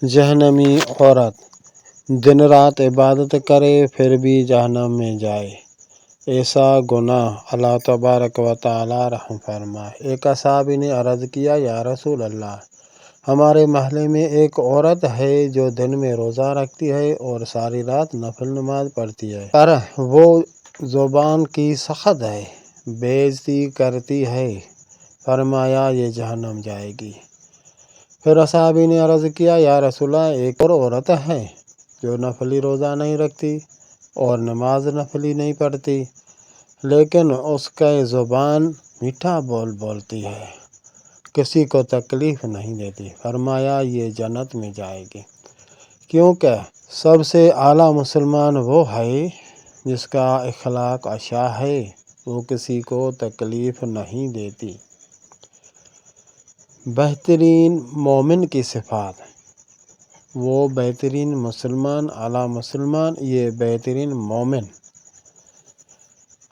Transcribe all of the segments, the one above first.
جہنمی عورت دن رات عبادت کرے پھر بھی جہنم میں جائے، ایسا گناہ اللہ تبارک و تعالی رحم فرمائے۔ ایک صحابی نے عرض کیا، یا رسول اللہ، ہمارے محلے میں ایک عورت ہے جو دن میں روزہ رکھتی ہے اور ساری رات نفل نماز پڑھتی ہے، پر وہ زبان کی سخت ہے، بے عزتی کرتی ہے۔ فرمایا یہ جہنم جائے گی۔ پھر صحابی نے عرض کیا، یا رسول اللہ، ایک اور عورت ہے جو نفلی روزہ نہیں رکھتی اور نماز نفلی نہیں پڑھتی، لیکن اس کا زبان میٹھا بول بولتی ہے، کسی کو تکلیف نہیں دیتی۔ فرمایا یہ جنت میں جائے گی، کیونکہ سب سے اعلیٰ مسلمان وہ ہے جس کا اخلاق اچھا ہے، وہ کسی کو تکلیف نہیں دیتی۔ بہترین مومن کی صفات، وہ بہترین مسلمان، اعلیٰ مسلمان، یہ بہترین مومن۔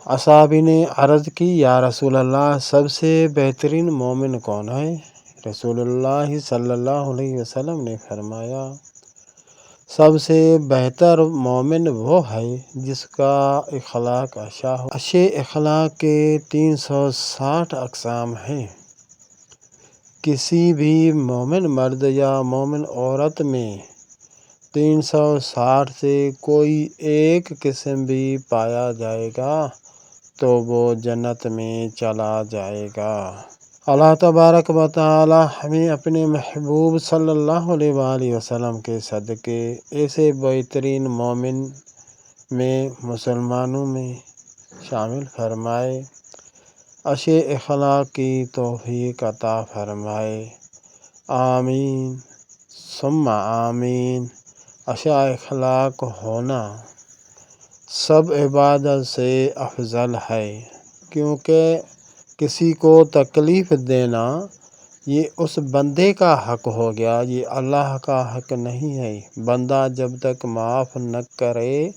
اصحابی نے عرض کی، یا رسول اللہ، سب سے بہترین مومن کون ہے؟ رسول اللہ صلی اللہ علیہ وسلم نے فرمایا، سب سے بہتر مومن وہ ہے جس کا اخلاق اچھا ہو۔ اچھے اخلاق کے 360 اقسام ہیں۔ کسی بھی مومن مرد یا مومن عورت میں 360 سے کوئی ایک قسم بھی پایا جائے گا تو وہ جنت میں چلا جائے گا۔ اللہ تبارک و تعالی ہمیں اپنے محبوب صلی اللہ علیہ وآلہ وسلم کے صدقے ایسے بہترین مومن میں، مسلمانوں میں شامل فرمائے، اچھے اخلاق کی توفیق عطا فرمائے۔ آمین ثم آمین۔ اچھا اخلاق ہونا سب عبادت سے افضل ہے، کیونکہ کسی کو تکلیف دینا یہ اس بندے کا حق ہو گیا، یہ اللہ کا حق نہیں ہے۔ بندہ جب تک معاف نہ کرے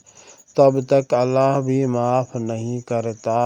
تب تک اللہ بھی معاف نہیں کرتا۔